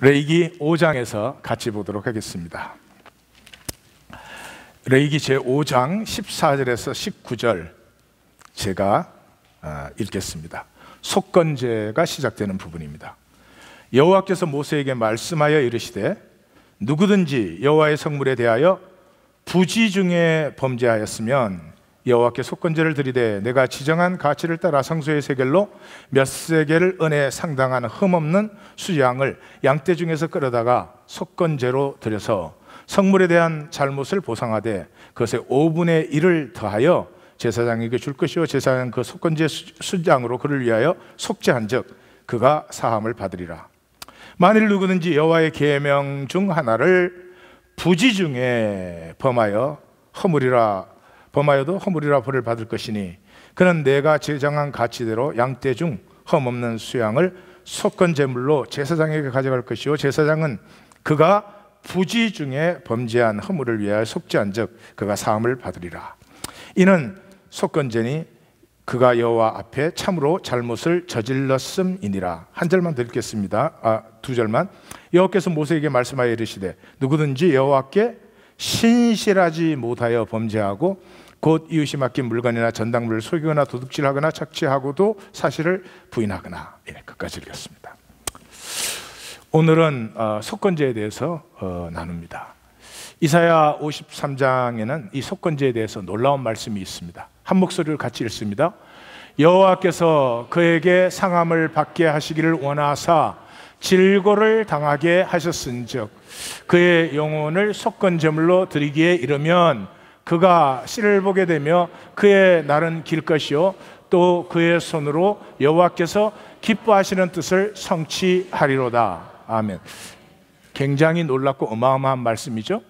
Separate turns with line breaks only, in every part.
레위기 5장에서 같이 보도록 하겠습니다. 레위기 제5장 14절에서 19절 제가 읽겠습니다. 속건제가 시작되는 부분입니다. 여호와께서 모세에게 말씀하여 이르시되 누구든지 여호와의 성물에 대하여 부지 중에 범죄하였으면 여호와께 속건제를 드리되 내가 지정한 가치를 따라 성소의 세겔로 몇 세겔을 은에 상당한 흠없는 수양을 양떼 중에서 끌어다가 속건제로 드려서 성물에 대한 잘못을 보상하되 그것의 5분의 1을 더하여 제사장에게 줄 것이요 제사장은 그 속건제 수장으로 그를 위하여 속죄한즉 그가 사함을 받으리라. 만일 누구든지 여호와의 계명 중 하나를 부지 중에 범하여도 허물이라 벌을 받을 것이니 그는 내가 제정한 가치대로 양떼 중 흠없는 수양을 속건제물로 제사장에게 가져갈 것이요 제사장은 그가 부지 중에 범죄한 허물을 위하여 속죄한즉 그가 사함을 받으리라. 이는 속건제니 그가 여호와 앞에 참으로 잘못을 저질렀음이니라. 한 절만 더 읽겠습니다. 두 절만. 여호와께서 모세에게 말씀하여 이르시되 누구든지 여호와께 신실하지 못하여 범죄하고 곧 이웃이 맡긴 물건이나 전당물을 속이거나 도둑질하거나 착취하고도 사실을 부인하거나. 끝까지 읽겠습니다. 오늘은 속건제에 대해서 나눕니다. 이사야 53장에는 이 속건제에 대해서 놀라운 말씀이 있습니다. 한 목소리를 같이 읽습니다. 여호와께서 그에게 상함을 받게 하시기를 원하사 질고를 당하게 하셨은즉 그의 영혼을 속건제물로 드리기에 이르면 그가 씨를 보게 되며 그의 날은 길 것이요 또 그의 손으로 여호와께서 기뻐하시는 뜻을 성취하리로다. 아멘. 굉장히 놀랍고 어마어마한 말씀이죠.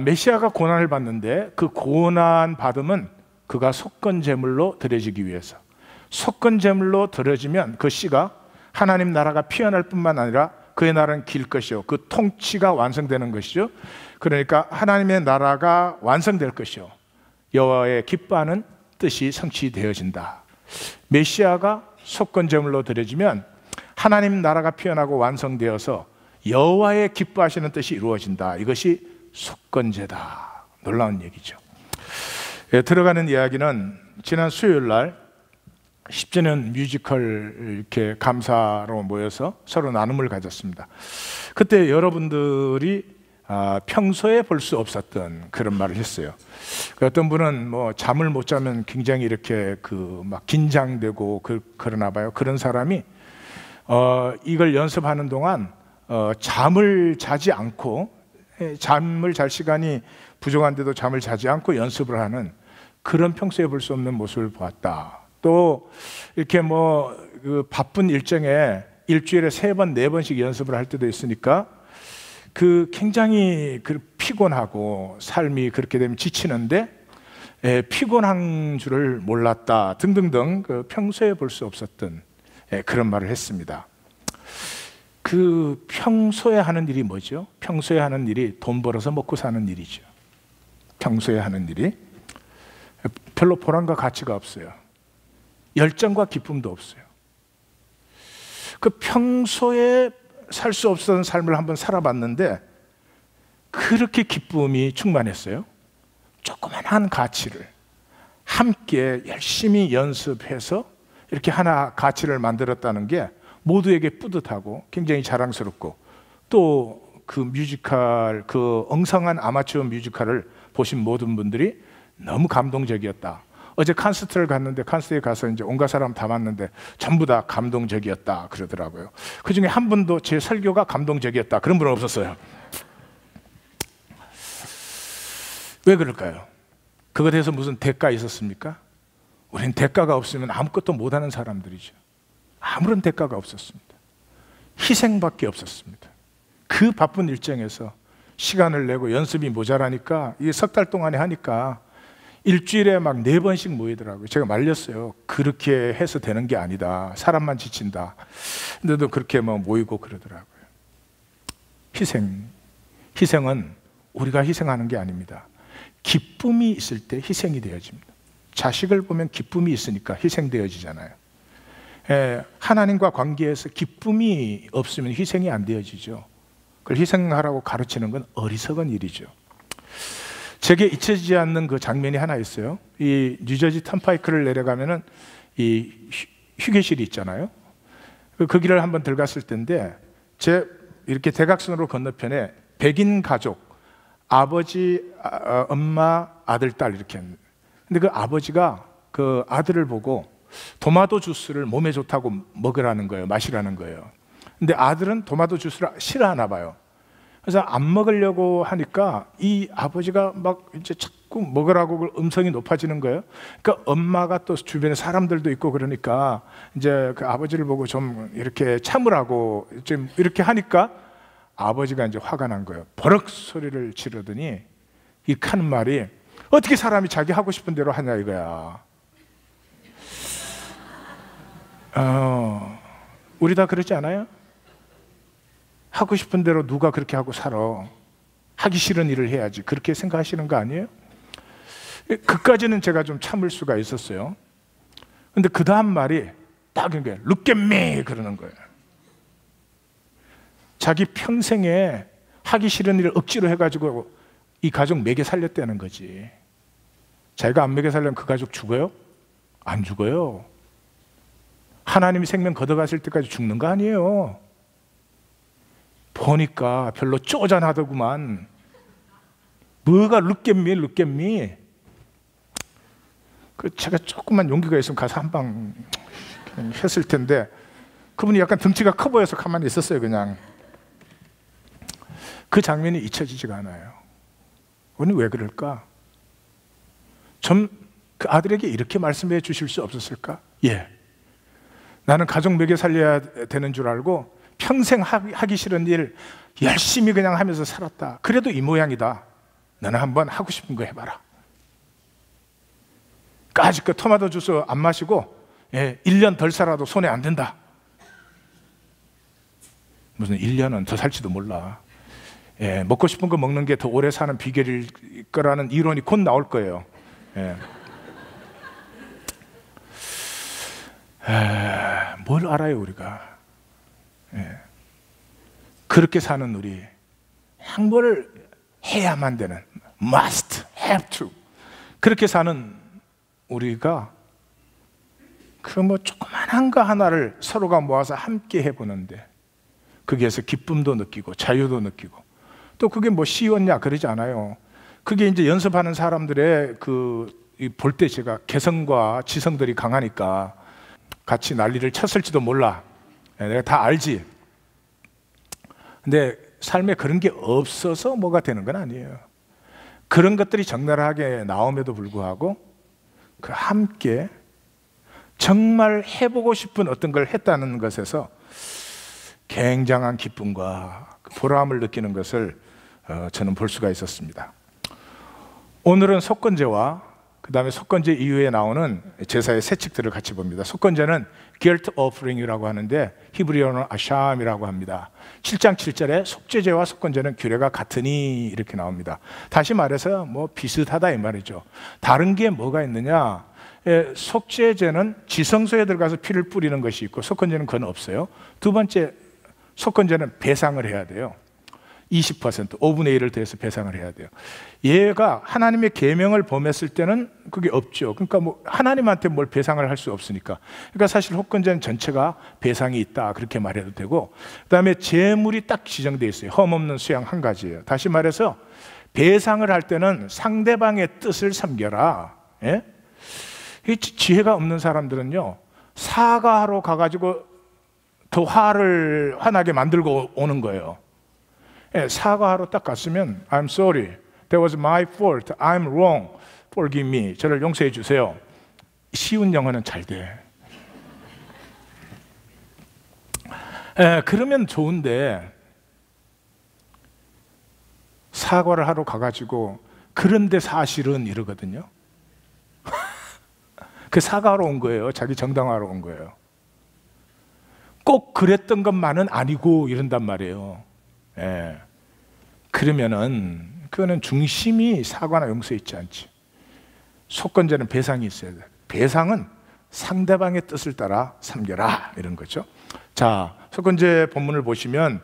메시아가 고난을 받는데 그 고난 받음은 그가 속건제물로 드려지기 위해서, 속건제물로 드려지면 그 씨가 하나님 나라가 피어날 뿐만 아니라 그의 나라는 길 것이요 그 통치가 완성되는 것이죠. 그러니까 하나님의 나라가 완성될 것이요 여호와의 기뻐하는 뜻이 성취되어진다. 메시아가 속건제물로 드려지면 하나님 나라가 피어나고 완성되어서 여호와의 기뻐하시는 뜻이 이루어진다. 이것이 속건제다. 놀라운 얘기죠. 들어가는 이야기는 지난 수요일 날 10주년 뮤지컬 이렇게 감사로 모여서 서로 나눔을 가졌습니다. 그때 여러분들이 평소에 볼 수 없었던 그런 말을 했어요. 어떤 분은 뭐 잠을 못 자면 굉장히 이렇게 막 긴장되고 그러나 봐요. 그런 사람이 이걸 연습하는 동안 잠을 자지 않고, 잠을 잘 시간이 부족한데도 잠을 자지 않고 연습을 하는 그런 평소에 볼 수 없는 모습을 보았다. 또 이렇게 바쁜 일정에 일주일에 3번, 4번씩 연습을 할 때도 있으니까 굉장히 피곤하고 삶이 그렇게 되면 지치는데 피곤한 줄을 몰랐다 등등등 평소에 볼 수 없었던 그런 말을 했습니다. 평소에 하는 일이 뭐죠? 평소에 하는 일이 돈 벌어서 먹고 사는 일이죠. 평소에 하는 일이 별로 보람과 가치가 없어요. 열정과 기쁨도 없어요. 평소에 살 수 없었던 삶을 한번 살아봤는데 그렇게 기쁨이 충만했어요. 조그만한 가치를 함께 열심히 연습해서 이렇게 하나 가치를 만들었다는 게 모두에게 뿌듯하고 굉장히 자랑스럽고, 또 뮤지컬, 엉성한 아마추어 뮤지컬을 보신 모든 분들이 너무 감동적이었다. 어제 콘서트를 갔는데 콘서트에 가서 이제 온갖 사람 다 봤는데 전부 다 감동적이었다 그러더라고요. 그 중에 한 분도 제 설교가 감동적이었다 그런 분은 없었어요. 왜 그럴까요? 그것에 대해서 무슨 대가 있었습니까? 우린 대가가 없으면 아무것도 못하는 사람들이죠. 아무런 대가가 없었습니다. 희생밖에 없었습니다. 그 바쁜 일정에서 시간을 내고 연습이 모자라니까 이 석 달 동안에 하니까 일주일에 막 4번씩 모이더라고요. 제가 말렸어요. 그렇게 해서 되는 게 아니다. 사람만 지친다. 근데도 그렇게 모이고 그러더라고요. 희생은 우리가 희생하는 게 아닙니다. 기쁨이 있을 때 희생이 되어집니다. 자식을 보면 기쁨이 있으니까 희생되어지잖아요. 하나님과 관계에서 기쁨이 없으면 희생이 안 되어지죠. 그걸 희생하라고 가르치는 건 어리석은 일이죠. 제게 잊혀지지 않는 그 장면이 하나 있어요. 이 뉴저지 턴파이크를 내려가면은 이 휴게실이 있잖아요. 그 길을 한번 들어갔을 때인데, 제 이렇게 대각선으로 건너편에 백인 가족, 아버지, 엄마, 아들, 딸 이렇게 했는데, 근데 그 아버지가 그 아들을 보고 토마토 주스를 몸에 좋다고 먹으라는 거예요, 마시라는 거예요. 근데 아들은 토마토 주스를 싫어하나 봐요. 그래서 안 먹으려고 하니까 이 아버지가 막 이제 자꾸 먹으라고 음성이 높아지는 거예요. 그러니까 엄마가 또 주변에 사람들도 있고 그러니까 이제 그 아버지를 보고 좀 이렇게 참으라고 좀 이렇게 하니까 아버지가 이제 화가 난 거예요. 버럭 소리를 지르더니 이 하는 말이, 어떻게 사람이 자기 하고 싶은 대로 하냐 이거야. 우리 다 그러지 않아요? 하고 싶은 대로 누가 그렇게 하고 살아. 하기 싫은 일을 해야지. 그렇게 생각하시는 거 아니에요? 그까지는 제가 좀 참을 수가 있었어요. 근데 그 다음 말이 딱 이게 Look at me 그러는 거예요. 자기 평생에 하기 싫은 일을 억지로 해가지고 이 가족 먹여 살렸다는 거지. 자기가 안 먹여 살려면 그 가족 죽어요? 안 죽어요. 하나님이 생명 걷어갔을 때까지 죽는 거 아니에요. 보니까 별로 쪼잔하더구만. 뭐가 룩겜미. 그 제가 조금만 용기가 있으면 가서 한 방 했을 텐데, 그분이 약간 덩치가 커 보여서 가만히 있었어요. 그냥 그 장면이 잊혀지지가 않아요. 오늘 왜 그럴까? 좀 그 아들에게 이렇게 말씀해 주실 수 없었을까? 예, 나는 가족 먹여 살려야 되는 줄 알고 평생 하기 싫은 일 열심히 그냥 하면서 살았다. 그래도 이 모양이다. 너는 한번 하고 싶은 거 해봐라. 까짓거 토마토 주스 안 마시고 1년 덜 살아도 손에 안 든다. 무슨 1년은 더 살지도 몰라. 먹고 싶은 거 먹는 게 더 오래 사는 비결일 거라는 이론이 곧 나올 거예요. 뭘 알아요 우리가. 그렇게 사는 우리, 뭘 해야만 되는, must, have to, 그렇게 사는 우리가 그 뭐 조그만한 거 하나를 서로가 모아서 함께 해보는데 거기에서 기쁨도 느끼고 자유도 느끼고, 또 그게 뭐 쉬웠냐 그러지 않아요. 그게 이제 연습하는 사람들의 볼 때 제가 개성과 지성들이 강하니까 같이 난리를 쳤을지도 몰라. 내가 다 알지. 근데 삶에 그런 게 없어서 뭐가 되는 건 아니에요. 그런 것들이 적나라하게 나옴에도 불구하고 그 함께 정말 해보고 싶은 어떤 걸 했다는 것에서 굉장한 기쁨과 보람을 느끼는 것을 저는 볼 수가 있었습니다. 오늘은 속건제와 그 다음에 속건제 이후에 나오는 제사의 세 책들을 같이 봅니다. 속건제는 guilt offering이라고 하는데 히브리어는 아샴이라고 합니다. 7장 7절에 속죄제와 속건제는 규례가 같으니 이렇게 나옵니다. 다시 말해서 뭐 비슷하다 이 말이죠. 다른 게 뭐가 있느냐? 속죄제는 지성소에 들어가서 피를 뿌리는 것이 있고 속건제는 그건 없어요. 두 번째, 속건제는 배상을 해야 돼요. 20%, 5분의 1을 더해서 배상을 해야 돼요. 얘가 하나님의 계명을 범했을 때는 그게 없죠. 그러니까 뭐 하나님한테 뭘 배상을 할 수 없으니까. 그러니까 사실 속건제는 전체가 배상이 있다 그렇게 말해도 되고, 그다음에 제물이 딱 지정되어 있어요. 흠없는 수양 한 가지예요. 다시 말해서 배상을 할 때는 상대방의 뜻을 섬겨라. 이 지혜가 없는 사람들은요, 사과하러 가가지고 더 화나게 만들고 오는 거예요. 사과하러 딱 갔으면 I'm sorry, that was my fault, I'm wrong, forgive me, 저를 용서해 주세요. 쉬운 영어는 잘 돼. 그러면 좋은데 사과를 하러 가가지고 그런데 사실은 이러거든요. 그 사과하러 온 거예요. 자기 정당화하러 온 거예요. 꼭 그랬던 것만은 아니고 이런단 말이에요. 그러면은 그거는 중심이 사과나 용서에 있지 않지. 속건제는 배상이 있어야 돼. 배상은 상대방의 뜻을 따라 섬겨라, 이런 거죠. 자, 속건제 본문을 보시면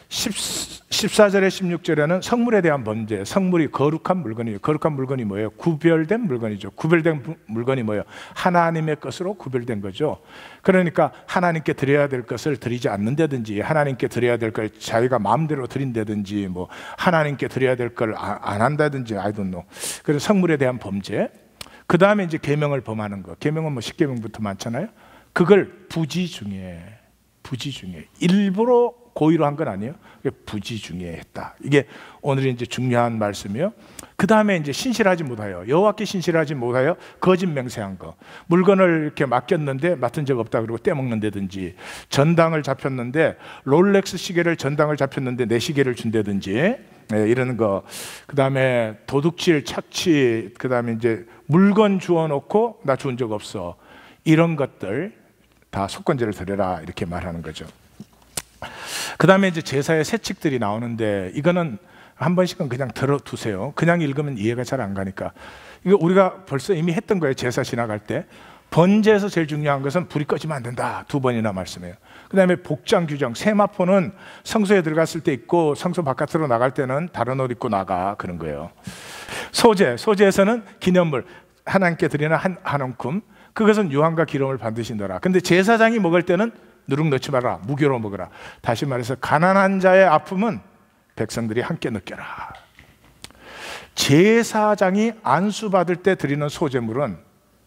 14절에 16절에는 성물에 대한 범죄, 성물이 거룩한 물건이에요. 거룩한 물건이 뭐예요? 구별된 물건이죠. 구별된 물건이 뭐예요? 하나님의 것으로 구별된 거죠. 그러니까 하나님께 드려야 될 것을 드리지 않는다든지, 하나님께 드려야 될 걸 자기가 마음대로 드린다든지, 뭐 하나님께 드려야 될 걸 안 한다든지, I don't know. 그래서 성물에 대한 범죄. 그 다음에 이제 계명을 범하는 거. 계명은 뭐 10계명부터 많잖아요. 그걸 부지 중에 일부러 고의로 한 건 아니에요. 부지 중에 했다. 이게 오늘 이제 중요한 말씀이요. 그 다음에 이제 신실하지 못하여, 여호와께 신실하지 못하여 거짓 맹세한 거. 물건을 이렇게 맡겼는데 맡은 적 없다 그러고 떼먹는다든지, 전당을 잡혔는데 롤렉스 시계를 전당을 잡혔는데 내 시계를 준다든지, 이런 거. 그 다음에 도둑질, 착취, 그 다음에 이제 물건 주워놓고 나 준 적 없어. 이런 것들 다 속건제를 드려라, 이렇게 말하는 거죠. 그 다음에 이제 제사의 세칙들이 나오는데, 이거는 한 번씩은 그냥 들어두세요. 그냥 읽으면 이해가 잘 안 가니까. 이거 우리가 벌써 이미 했던 거예요. 제사 지나갈 때. 번제에서 제일 중요한 것은 불이 꺼지면 안 된다. 2번이나 말씀해요. 그 다음에 복장 규정. 세마포는 성소에 들어갔을 때 입고 성소 바깥으로 나갈 때는 다른 옷 입고 나가, 그런 거예요. 소제에서는 기념물, 하나님께 드리는 한 움큼, 그것은 유황과 기름을 반드시 넣어라. 근데 제사장이 먹을 때는 누룩 넣지 마라. 무교로 먹어라. 다시 말해서 가난한 자의 아픔은 백성들이 함께 느껴라. 제사장이 안수받을 때 드리는 소제물은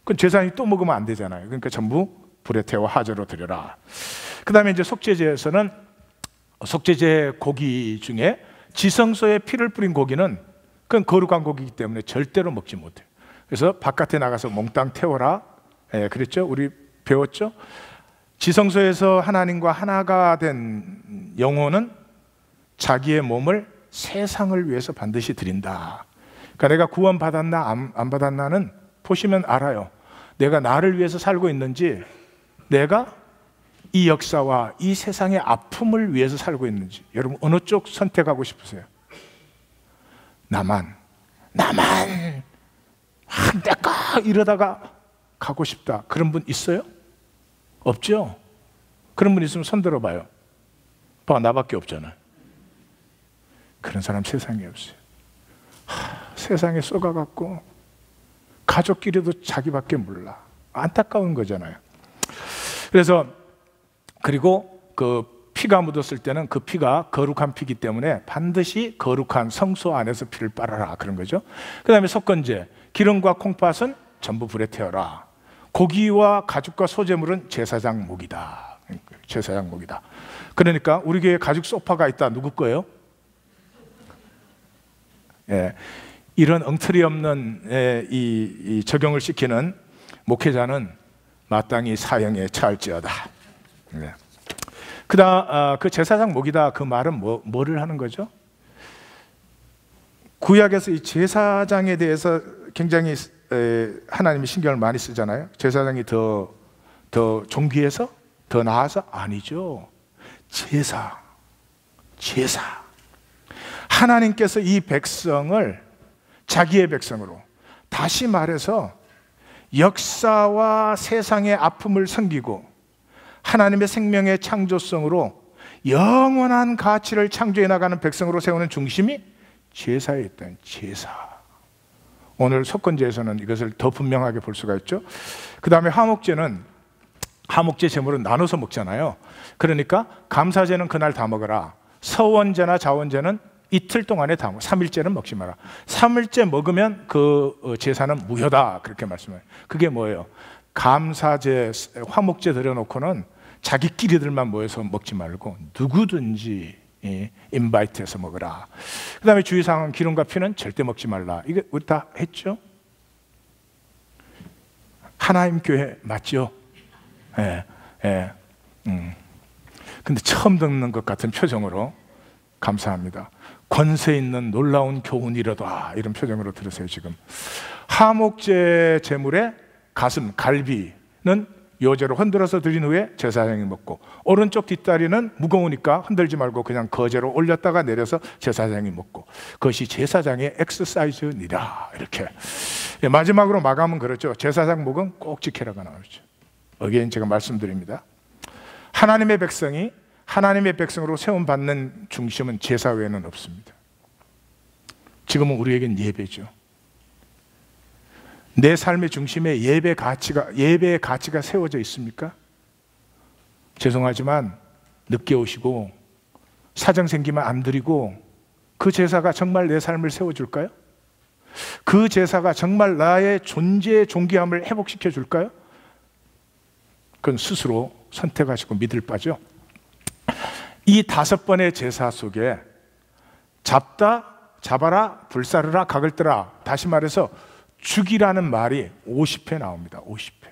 그 제사장이 또 먹으면 안 되잖아요. 그러니까 전부 불에 태워 화제로 드려라. 그 다음에 이제 속죄제에서는 속죄제 고기 중에 지성소에 피를 뿌린 고기는 그건 거룩한 고기이기 때문에 절대로 먹지 못해요. 그래서 바깥에 나가서 몽땅 태워라. 그랬죠? 우리 배웠죠? 지성소에서 하나님과 하나가 된 영혼은 자기의 몸을 세상을 위해서 반드시 드린다. 그러니까 내가 구원 받았나 안 받았나는 보시면 알아요. 내가 나를 위해서 살고 있는지, 내가 이 역사와 이 세상의 아픔을 위해서 살고 있는지. 여러분 어느 쪽 선택하고 싶으세요? 나만 한때까 이러다가 가고 싶다, 그런 분 있어요? 없죠? 그런 분 있으면 손 들어봐요. 봐, 나밖에 없잖아. 그런 사람 세상에 없어요. 세상에 쏘가갖고 가족끼리도 자기밖에 몰라. 안타까운 거잖아요. 그래서 그리고 그 피가 묻었을 때는 그 피가 거룩한 피기 때문에 반드시 거룩한 성소 안에서 피를 빨아라, 그런 거죠. 그 다음에 속건제, 기름과 콩팥은 전부 불에 태워라. 고기와 가죽과 소재물은 제사장 목이다. 제사장 목이다. 그러니까 우리 교회에 가죽 소파가 있다. 누구 거예요? 이런 엉터리 없는 이 적용을 시키는 목회자는 마땅히 사형에 처할지어다. 그다음 그 제사장 목이다, 그 말은 뭐를 하는 거죠? 구약에서 이 제사장에 대해서 굉장히 하나님이 신경을 많이 쓰잖아요. 제사장이 더 존귀해서? 더 나아서? 아니죠. 제사. 하나님께서 이 백성을 자기의 백성으로, 다시 말해서 역사와 세상의 아픔을 섬기고 하나님의 생명의 창조성으로 영원한 가치를 창조해 나가는 백성으로 세우는 중심이 제사에 있다는 제사. 오늘 속건제에서는 이것을 더 분명하게 볼 수가 있죠. 그 다음에 화목제는, 화목제 제물은 나눠서 먹잖아요. 그러니까 감사제는 그날 다 먹어라. 서원제나 자원제는 이틀 동안에 다 먹어. 3일제는 먹지 마라. 3일제 먹으면 그 제사는 무효다, 그렇게 말씀해요. 그게 뭐예요? 감사제, 화목제 들여놓고는 자기끼리들만 모여서 먹지 말고 누구든지 인바이트해서 먹어라. 그 다음에 주의사항은 기름과 피는 절대 먹지 말라. 이게 우리 다 했죠? 하나님 교회 맞죠? 근데 처음 듣는 것 같은 표정으로 감사합니다. 권세 있는 놀라운 교훈이로다, 이런 표정으로 들으세요. 지금 화목제 제물의 가슴, 갈비는 요제로 흔들어서 드린 후에 제사장이 먹고, 오른쪽 뒷다리는 무거우니까 흔들지 말고 그냥 거제로 올렸다가 내려서 제사장이 먹고, 그것이 제사장의 엑서사이즈니라. 이렇게 마지막으로 마감은 그렇죠. 제사장 목은 꼭 지켜라가 나오죠. 어게인 제가 말씀드립니다. 하나님의 백성이 하나님의 백성으로 세움받는 중심은 제사 외에는 없습니다. 지금은 우리에겐 예배죠. 내 삶의 중심에 예배의 가치가 세워져 있습니까? 죄송하지만 늦게 오시고 사정 생기면 안 드리고 그 제사가 정말 내 삶을 세워줄까요? 그 제사가 정말 나의 존재의 존귀함을 회복시켜 줄까요? 그건 스스로 선택하시고 믿을 바죠. 이 5번의 제사 속에 잡아라, 불사르라, 가글더라, 다시 말해서 죽이라는 말이 50회 나옵니다. 50회.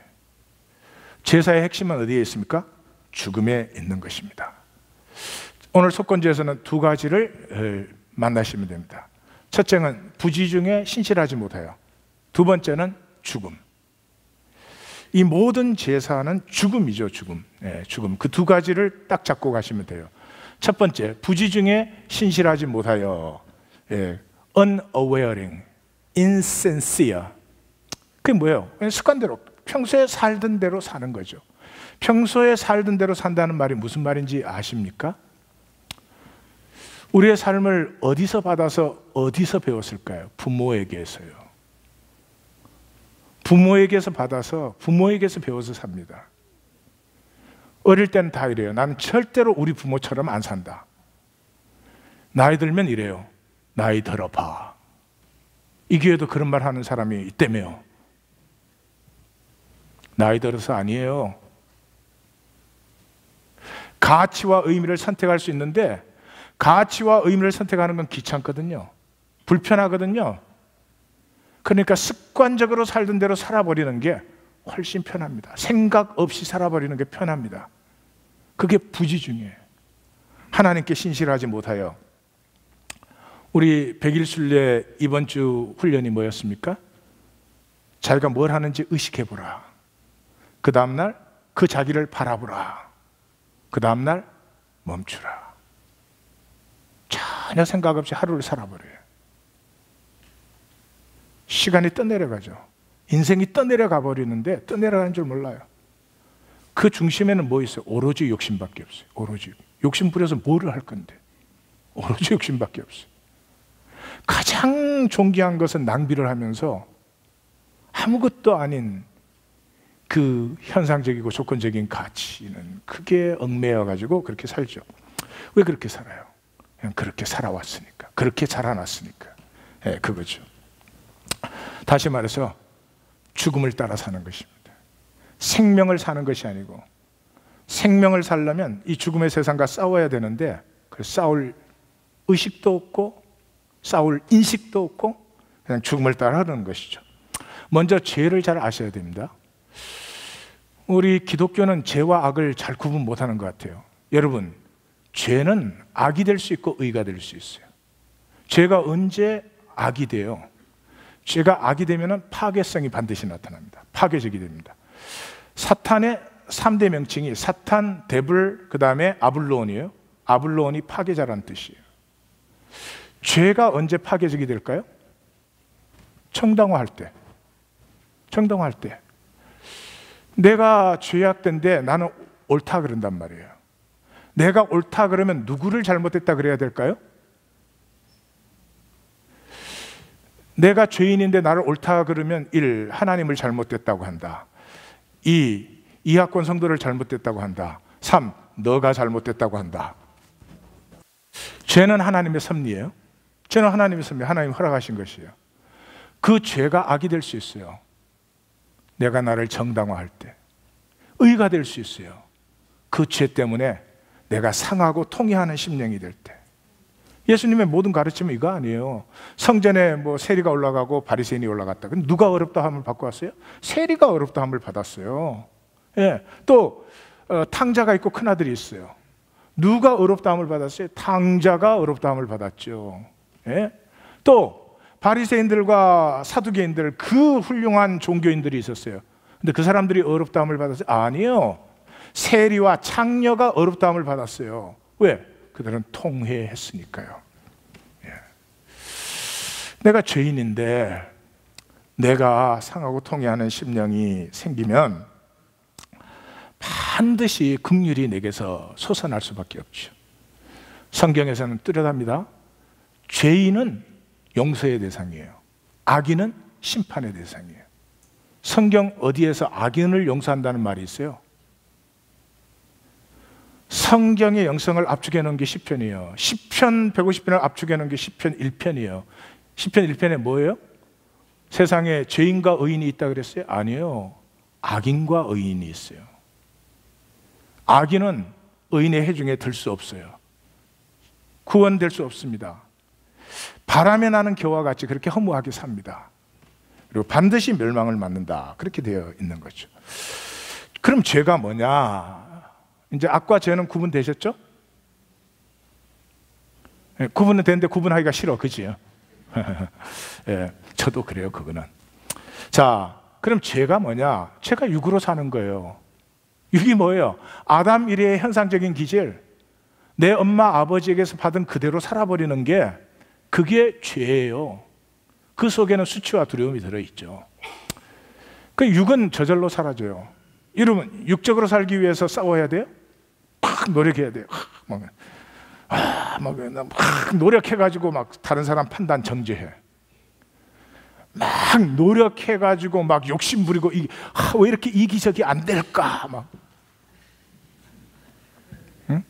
제사의 핵심은 어디에 있습니까? 죽음에 있는 것입니다. 오늘 속건제에서는 2가지를 만나시면 됩니다. 첫째는 부지 중에 신실하지 못하여, 2번째는 죽음. 이 모든 제사는 죽음이죠. 죽음. 죽음. 그 2가지를 딱 잡고 가시면 돼요. 첫 번째, 부지 중에 신실하지 못하여, unawareing, insincere. 그게 뭐예요? 그냥 습관대로, 평소에 살던 대로 사는 거죠. 평소에 살던 대로 산다는 말이 무슨 말인지 아십니까? 우리의 삶을 어디서 받아서 어디서 배웠을까요? 부모에게서요. 부모에게서 받아서 부모에게서 배워서 삽니다. 어릴 때는 다 이래요. 나는 절대로 우리 부모처럼 안 산다. 나이 들면 이래요. 나이 들어봐. 이 교회도 그런 말 하는 사람이 있다며요. 나이 들어서 아니에요. 가치와 의미를 선택할 수 있는데 가치와 의미를 선택하는 건 귀찮거든요. 불편하거든요. 그러니까 습관적으로 살던 대로 살아버리는 게 훨씬 편합니다. 생각 없이 살아버리는 게 편합니다. 그게 부지중이에요. 하나님께 신실하지 못하여. 우리 100일 순례 이번 주 훈련이 뭐였습니까? 자기가 뭘 하는지 의식해보라. 그 다음날 그 자기를 바라보라. 그 다음날 멈추라. 전혀 생각 없이 하루를 살아버려요. 시간이 떠내려가죠. 인생이 떠내려가 버리는데 떠내려가는 줄 몰라요. 그 중심에는 뭐 있어요? 오로지 욕심밖에 없어요. 오로지 욕심 부려서 뭐를 할 건데? 오로지 욕심밖에 없어요. 가장 존귀한 것은 낭비를 하면서 아무것도 아닌 그 현상적이고 조건적인 가치는 크게 얽매여 가지고 그렇게 살죠. 왜 그렇게 살아요? 그냥 그렇게 살아왔으니까, 그렇게 자라났으니까. 그거죠. 다시 말해서 죽음을 따라 사는 것입니다. 생명을 사는 것이 아니고, 생명을 살려면 이 죽음의 세상과 싸워야 되는데 싸울 의식도 없고 싸울 인식도 없고 그냥 죽음을 따라 하는 것이죠. 먼저 죄를 잘 아셔야 됩니다. 우리 기독교는 죄와 악을 잘 구분 못하는 것 같아요. 여러분, 죄는 악이 될 수 있고 의가 될 수 있어요. 죄가 언제 악이 돼요? 죄가 악이 되면 파괴성이 반드시 나타납니다. 파괴적이 됩니다. 사탄의 3대 명칭이 사탄, 데블, 그 다음에 아블론이에요. 아블론이 파괴자라는 뜻이에요. 죄가 언제 파괴적이 될까요? 정당화할 때. 정당화할 때. 내가 죄악된데 나는 옳다 그런단 말이에요. 내가 옳다 그러면 누구를 잘못했다 그래야 될까요? 내가 죄인인데 나를 옳다 그러면 1. 하나님을 잘못됐다고 한다. 2. 이학권 성도를 잘못됐다고 한다. 3. 너가 잘못됐다고 한다. 죄는 하나님의 섭리예요. 죄는 하나님의 섭리, 하나님 허락하신 것이에요. 그 죄가 악이 될 수 있어요. 내가 나를 정당화할 때. 의가 될 수 있어요. 그 죄 때문에 내가 상하고 통회하는 심령이 될 때. 예수님의 모든 가르침은 이거 아니에요. 성전에 뭐 세리가 올라가고 바리새인이 올라갔다. 그럼 누가 어렵다 함을 받고 왔어요? 세리가 어렵다 함을 받았어요. 예. 또 탕자가 있고 큰아들이 있어요. 누가 어렵다 함을 받았어요? 탕자가 어렵다 함을 받았죠. 예? 또 바리새인들과 사두개인들, 그 훌륭한 종교인들이 있었어요. 근데 그 사람들이 어렵다 함을 받았어요? 아니요. 세리와 창녀가 어렵다 함을 받았어요. 왜? 그들은 통회했으니까요. 예. 내가 죄인인데 내가 상하고 통회하는 심령이 생기면 반드시 긍휼이 내게서 솟아날 수밖에 없죠. 성경에서는 뚜렷합니다. 죄인은 용서의 대상이에요. 악인은 심판의 대상이에요. 성경 어디에서 악인을 용서한다는 말이 있어요? 성경의 영성을 압축해 놓은 게 시편이에요. 시편 150편을 압축해 놓은 게 시편 1편이에요. 시편 1편에 뭐예요? 세상에 죄인과 의인이 있다 그랬어요? 아니에요. 악인과 의인이 있어요. 악인은 의인의 해중에 들 수 없어요. 구원될 수 없습니다. 바람에 나는 겨와 같이 그렇게 허무하게 삽니다. 그리고 반드시 멸망을 맞는다. 그렇게 되어 있는 거죠. 그럼 죄가 뭐냐? 이제 악과 죄는 구분되셨죠? 네, 구분은 되는데 구분하기가 싫어, 그지요? 예, 저도 그래요, 그거는. 자, 그럼 죄가 뭐냐? 죄가 육으로 사는 거예요. 육이 뭐예요? 아담 이래의 현상적인 기질, 내 엄마 아버지에게서 받은 그대로 살아버리는 게 그게 죄예요. 그 속에는 수치와 두려움이 들어있죠. 그 육은 저절로 사라져요. 여러분, 육적으로 살기 위해서 싸워야 돼요? 막 노력해야 돼요. 막 노력해가지고 막 다른 사람 판단 정죄해. 막 노력해가지고 막 욕심 부리고 왜 이렇게 이기적이 안 될까? 막. 응?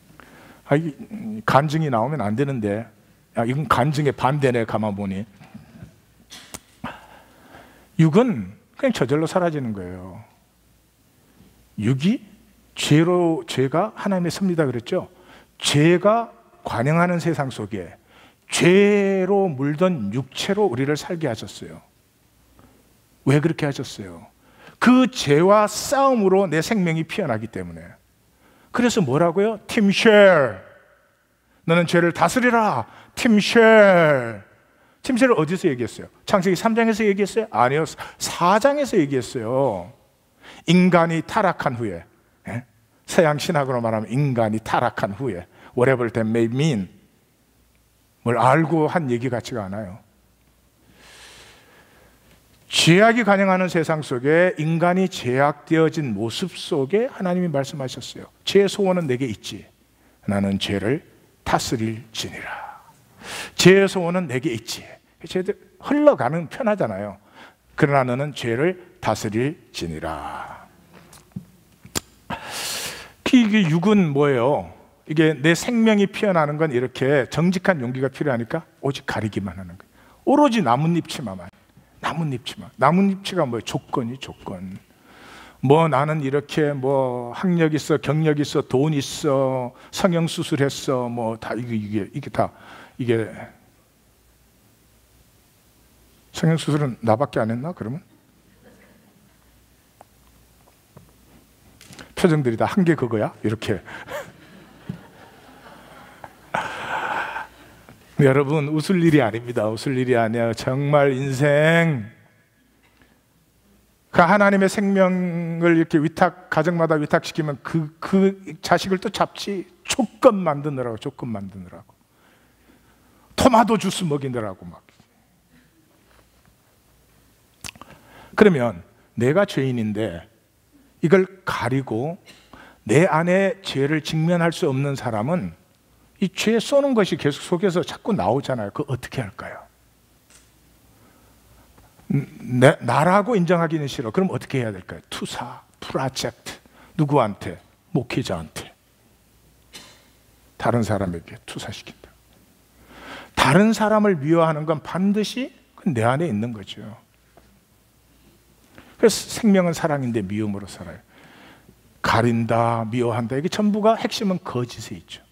간증이 나오면 안 되는데, 이건 간증의 반대네. 가만 보니 육은 그냥 저절로 사라지는 거예요. 육이 죄가 하나님의 섭니다 그랬죠. 죄가 관영하는 세상 속에 죄로 물든 육체로 우리를 살게 하셨어요. 왜 그렇게 하셨어요? 그 죄와 싸움으로 내 생명이 피어나기 때문에. 그래서 뭐라고요? 팀쉘, 너는 죄를 다스리라. 팀쉘. 팀쉘을 어디서 얘기했어요? 창세기 3장에서 얘기했어요? 아니요, 4장에서 얘기했어요. 인간이 타락한 후에, 서양 신학으로 말하면 인간이 타락한 후에, whatever that may mean, 뭘 알고 한 얘기 같지가 않아요. 죄악이 관영하는 세상 속에 인간이 죄악되어진 모습 속에 하나님이 말씀하셨어요. 죄의 소원은 내게 있지. 나는 죄를 다스릴지니라. 죄의 소원은 내게 있지. 죄들 흘러가는 편하잖아요. 그러나 너는 죄를 다스릴지니라. 이게 육은 뭐예요? 이게 내 생명이 피어나는 건 이렇게 정직한 용기가 필요하니까 오직 가리기만 하는 거예요. 오로지 나뭇잎치마만. 나뭇잎치가 뭐예요? 조건이 조건. 뭐 나는 이렇게 뭐 학력 있어, 경력 있어, 돈 있어, 성형 수술했어, 뭐 다 이게 다 이게 성형 수술은 나밖에 안 했나? 그러면 표정들이 다 한 개 그거야? 이렇게. 여러분, 웃을 일이 아닙니다. 웃을 일이 아니에요. 정말 인생 그 하나님의 생명을 이렇게 가정마다 위탁시키면 그 자식을 또 잡지. 조건 만드느라고. 토마토 주스 먹이느라고 막. 그러면 내가 죄인인데 이걸 가리고 내 안에 죄를 직면할 수 없는 사람은 이 죄 쏘는 것이 계속 속에서 자꾸 나오잖아요. 그거 어떻게 할까요? 나라고 인정하기는 싫어. 그럼 어떻게 해야 될까요? 투사, 프로젝트. 누구한테? 목회자한테. 다른 사람에게 투사시킨다. 다른 사람을 미워하는 건 반드시 내 안에 있는 거죠. 그래서 생명은 사랑인데 미움으로 살아요. 가린다, 미워한다. 이게 전부가 핵심은 거짓에 있죠.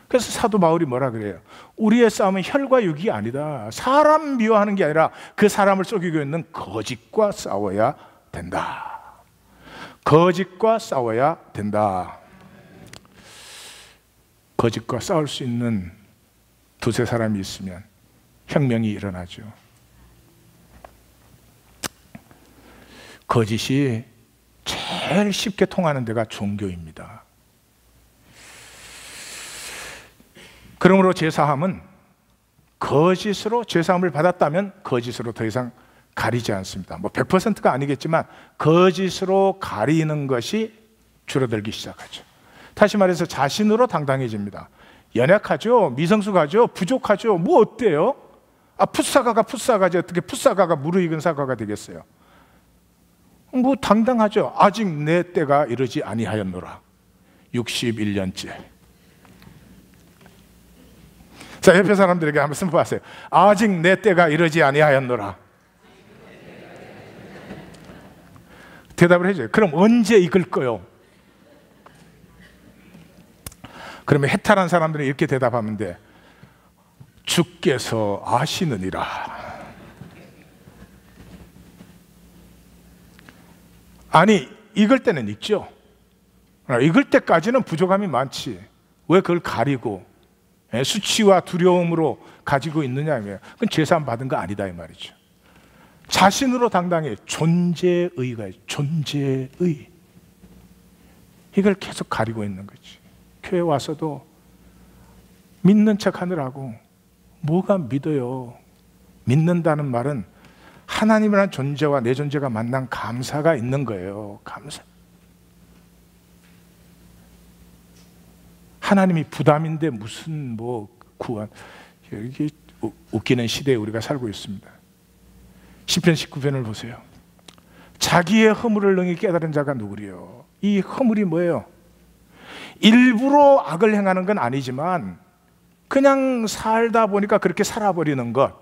그래서 사도 바울이 뭐라 그래요? 우리의 싸움은 혈과 육이 아니다. 사람 미워하는 게 아니라 그 사람을 속이고 있는 거짓과 싸워야 된다. 거짓과 싸워야 된다. 거짓과 싸울 수 있는 두세 사람이 있으면 혁명이 일어나죠. 거짓이 제일 쉽게 통하는 데가 종교입니다. 그러므로 제사함은 거짓으로 제사함을 받았다면 거짓으로 더 이상 가리지 않습니다. 뭐 100%가 아니겠지만 거짓으로 가리는 것이 줄어들기 시작하죠. 다시 말해서 자신으로 당당해집니다. 연약하죠, 미성숙하죠, 부족하죠. 뭐 어때요? 풋사과가 풋사과지 어떻게 풋사과가 무르익은 사과가 되겠어요? 뭐 당당하죠. 아직 내 때가 이르지 아니하였노라. 61년째. 자, 옆에 사람들에게 한번 선포하세요. 아직 내 때가 이르지 아니하였노라. 대답을 해줘요. 그럼 언제 익을 거요? 그러면 해탈한 사람들은 이렇게 대답하면 돼. 주께서 아시느니라. 아니, 익을 때는 익죠. 익을 때까지는 부족함이 많지. 왜 그걸 가리고 수치와 두려움으로 가지고 있느냐면 그건 제사함 받은 거 아니다 이 말이죠. 자신으로 당당해. 존재의가 존재의. 이걸 계속 가리고 있는 거지. 교회 와서도 믿는 척 하느라고 뭐가 믿어요. 믿는다는 말은 하나님이라는 존재와 내 존재가 만난 감사가 있는 거예요. 감사. 하나님이 부담인데 무슨 뭐 구원. 이게 웃기는 시대에 우리가 살고 있습니다. 시편 19편을 보세요. 자기의 허물을 능히 깨달은 자가 누구리요? 이 허물이 뭐예요? 일부러 악을 행하는 건 아니지만 그냥 살다 보니까 그렇게 살아버리는 것.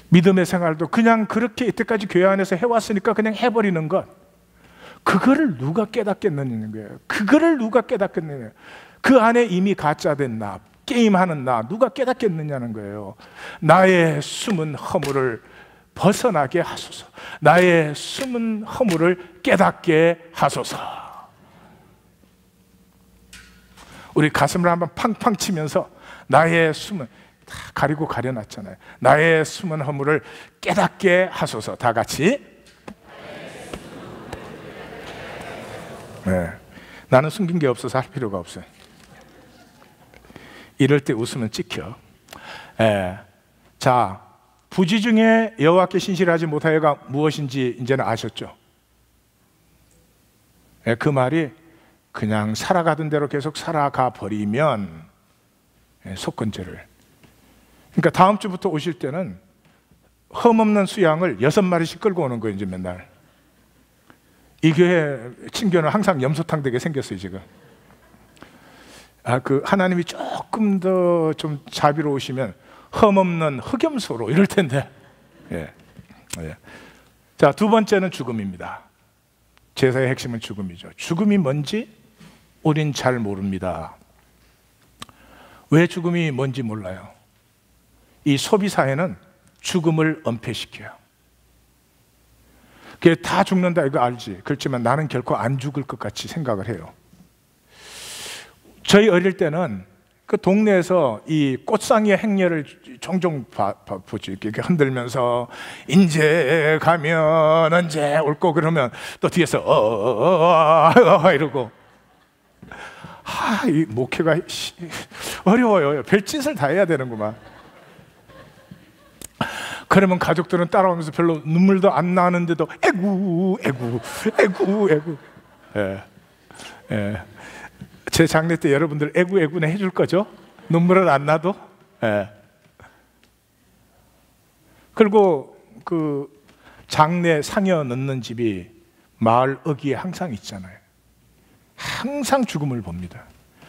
믿음의 생활도 그냥 그렇게 이때까지 교회 안에서 해왔으니까 그냥 해버리는 것. 그거를 누가 깨닫겠느냐는 거예요. 그거를 누가 깨닫겠느냐. 그 안에 이미 가짜된 나, 게임하는 나 누가 깨닫겠느냐는 거예요. 나의 숨은 허물을 벗어나게 하소서. 나의 숨은 허물을 깨닫게 하소서. 우리 가슴을 한번 팡팡 치면서 나의 숨은 다 가리고 가려놨잖아요. 나의 숨은 허물을 깨닫게 하소서. 다 같이. 네. 나는 숨긴 게 없어서 할 필요가 없어요. 이럴 때 웃으면 찍혀. 자, 부지 중에 여호와께 신실하지 못하여가 무엇인지 이제는 아셨죠? 그 말이 그냥 살아가던 대로 계속 살아가 버리면 속건죄를. 그러니까 다음 주부터 오실 때는 흠없는 수양을 6마리씩 끌고 오는 거예요. 이제 맨날. 이 교회 친교는 항상 염소탕 되게 생겼어요 지금. 그 하나님이 조금 더 좀 자비로우시면 흠없는 흑염소로 이럴 텐데. 예. 자, 두 번째는 죽음입니다. 제사의 핵심은 죽음이죠. 죽음이 뭔지 우린 잘 모릅니다. 왜 죽음이 뭔지 몰라요. 이 소비사회는 죽음을 은폐시켜요. 그게 다 죽는다 이거 알지. 그렇지만 나는 결코 안 죽을 것 같이 생각을 해요. 저희 어릴 때는 그 동네에서 이 꽃상의 행렬을 종종 보죠. 이렇게 흔들면서 인제 가면 언제 올고 그러면 또 뒤에서 이러고. 이 목회가 어려워요. 별짓을 다 해야 되는구만. 그러면 가족들은 따라오면서 별로 눈물도 안 나는데도 에구. 제 장례 때 여러분들 에구네 해줄 거죠? 눈물은 안 나도? 그리고 그 장례 상여 넣는 집이 마을 어귀에 항상 있잖아요. 항상 죽음을 봅니다.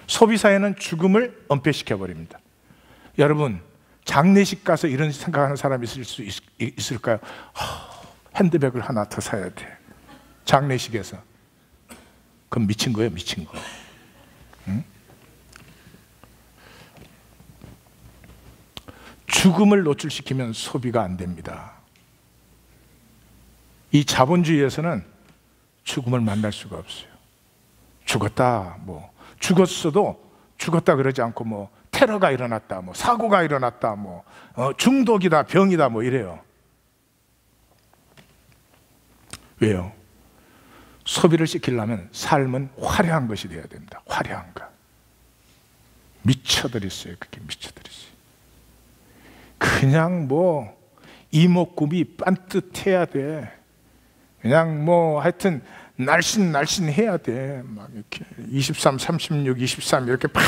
소비사회는 죽음을 은폐시켜 버립니다. 여러분, 장례식 가서 이런 생각하는 사람이 있을 수 있을까요? 핸드백을 하나 더 사야 돼. 장례식에서. 그럼 미친 거예요, 미친 거. 응? 죽음을 노출시키면 소비가 안 됩니다. 이 자본주의에서는 죽음을 만날 수가 없어요. 죽었다, 죽었어도 죽었다 그러지 않고 테러가 일어났다, 사고가 일어났다, 중독이다, 병이다, 이래요. 왜요? 소비를 시키려면 삶은 화려한 것이 되어야 됩니다. 화려한 것. 미쳐버렸어요. 그게 미쳐버렸어요. 그냥 이목구비 반듯해야 돼. 그냥 뭐 하여튼 날씬해야 돼. 막 이렇게 23, 36, 23 이렇게 팍.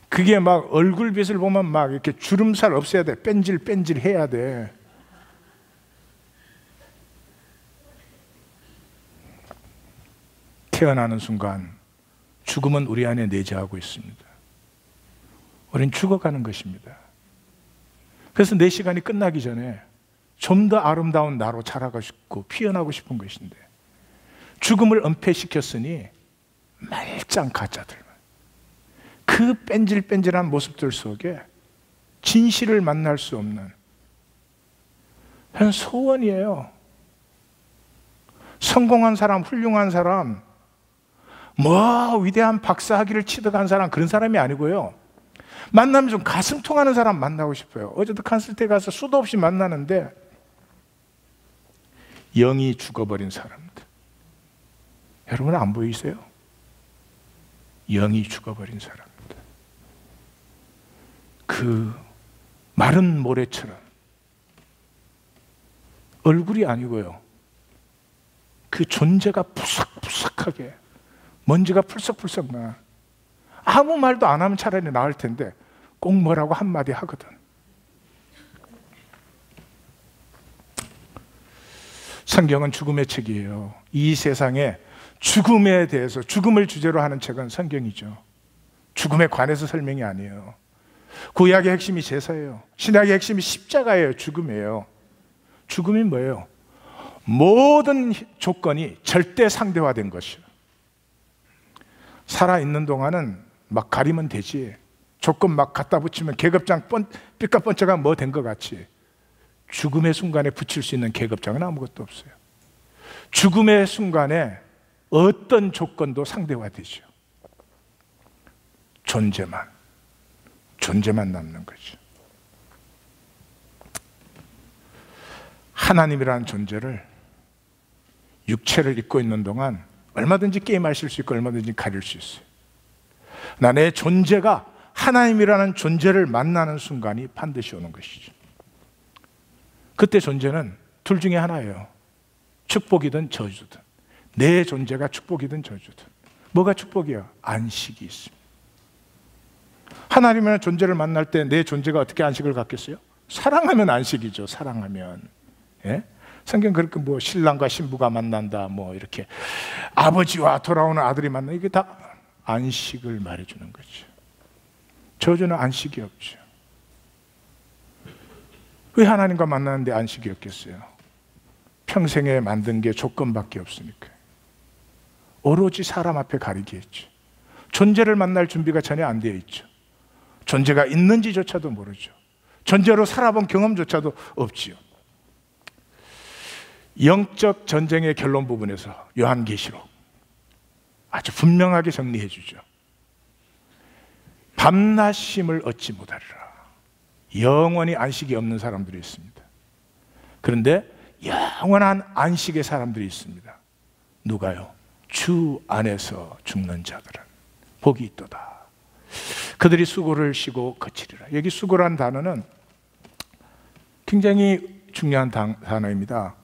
그게 막 얼굴빛을 보면 막 이렇게 주름살 없애야 돼. 뺀질 해야 돼. 태어나는 순간 죽음은 우리 안에 내재하고 있습니다. 우리는 죽어가는 것입니다. 그래서 내 시간이 끝나기 전에 좀 더 아름다운 나로 자라고 싶고 피어나고 싶은 것인데, 죽음을 은폐시켰으니 말짱 가짜들만, 그 뺀질뺀질한 모습들 속에 진실을 만날 수 없는 그런 소원이에요. 성공한 사람, 훌륭한 사람, 뭐 위대한 박사학위를 취득한 사람, 그런 사람이 아니고요, 만나면 좀 가슴 통하는 사람 만나고 싶어요. 어제도 칸슬때 가서 수도 없이 만나는데 영이 죽어버린 사람들, 여러분 안 보이세요? 영이 죽어버린 사람들, 그 마른 모래처럼 얼굴이 아니고요, 그 존재가 푸석푸석하게 먼지가 풀썩풀썩 나. 아무 말도 안 하면 차라리 나을 텐데 꼭 뭐라고 한마디 하거든. 성경은 죽음의 책이에요. 이 세상에 죽음에 대해서, 죽음을 주제로 하는 책은 성경이죠. 죽음에 관해서 설명이 아니에요. 구약의 핵심이 제사예요. 신약의 핵심이 십자가예요. 죽음이에요. 죽음이 뭐예요? 모든 조건이 절대 상대화된 것이에요. 살아있는 동안은 막 가리면 되지, 조건 막 갖다 붙이면 계급장 삐까뻔쩍한 뭐 된 것 같이, 죽음의 순간에 붙일 수 있는 계급장은 아무것도 없어요. 죽음의 순간에 어떤 조건도 상대화되죠. 존재만 남는 거죠. 하나님이라는 존재를 육체를 입고 있는 동안 얼마든지 게임하실 수 있고 얼마든지 가릴 수 있어요. 나 내 존재가 하나님이라는 존재를 만나는 순간이 반드시 오는 것이죠. 그때 존재는 둘 중에 하나예요. 축복이든 저주든. 내 존재가 축복이든 저주든. 뭐가 축복이야? 안식이 있습니다. 하나님이라는 존재를 만날 때 내 존재가 어떻게 안식을 갖겠어요? 사랑하면 안식이죠. 사랑하면. 예? 성경 그렇게 뭐 신랑과 신부가 만난다, 뭐 이렇게 아버지와 돌아오는 아들이 만나, 이게 다 안식을 말해주는 거죠. 저주는 안식이 없죠. 왜 하나님과 만나는데 안식이 없겠어요? 평생에 만든 게 조건밖에 없으니까. 오로지 사람 앞에 가리게 했죠. 존재를 만날 준비가 전혀 안 되어 있죠. 존재가 있는지조차도 모르죠. 존재로 살아본 경험조차도 없지요. 영적 전쟁의 결론 부분에서 요한계시록 아주 분명하게 정리해 주죠. 밤낮심을 얻지 못하리라. 영원히 안식이 없는 사람들이 있습니다. 그런데 영원한 안식의 사람들이 있습니다. 누가요? 주 안에서 죽는 자들은 복이 있도다. 그들이 수고를 쉬고 거치리라. 여기 수고란 단어는 굉장히 중요한 단어입니다.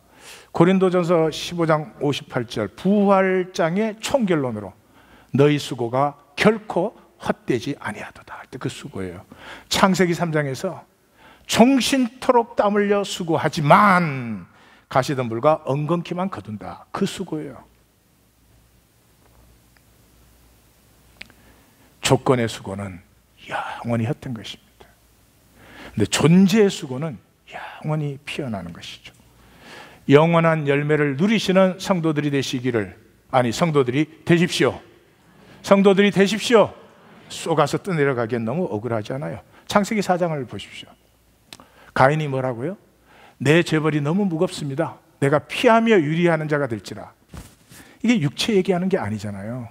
고린도전서 15장 58절, 부활장의 총결론으로 너희 수고가 결코 헛되지 아니하도다 할 때 그 수고예요. 창세기 3장에서 종신토록 땀 흘려 수고하지만 가시덤불과 엉겅퀴만 거둔다, 그 수고예요. 조건의 수고는 영원히 헛된 것입니다. 근데 존재의 수고는 영원히 피어나는 것이죠. 영원한 열매를 누리시는 성도들이 되시기를, 아니 성도들이 되십시오. 성도들이 되십시오. 쏘가서 떠내려가기엔 너무 억울하지 않아요? 창세기 4장을 보십시오. 가인이 뭐라고요? 내 죄벌이 너무 무겁습니다. 내가 피하며 유리하는 자가 될지라. 이게 육체 얘기하는 게 아니잖아요.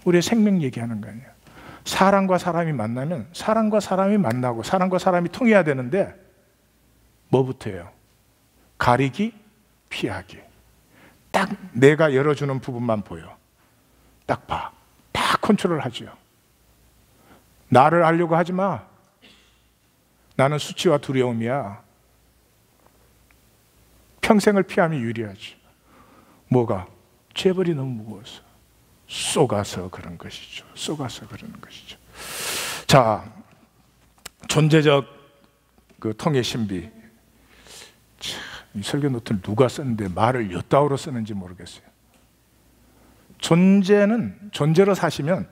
우리의 생명 얘기하는 거 아니에요. 사람과 사람이 만나면 사람과 사람이 만나고 사람과 사람이 통해야 되는데 뭐부터예요? 가리기, 피하기. 딱 내가 열어주는 부분만 보여. 딱 봐. 다 컨트롤하죠. 나를 알려고 하지 마. 나는 수치와 두려움이야. 평생을 피하면 유리하죠. 뭐가? 재벌이 너무 무거워서. 쏘가서 그런 것이죠. 쏘가서 그러는 것이죠. 자, 존재적 그 통의 신비. 참, 이 설교 노트를 누가 썼는데 말을 엿다우로 쓰는지 모르겠어요. 존재로 사시면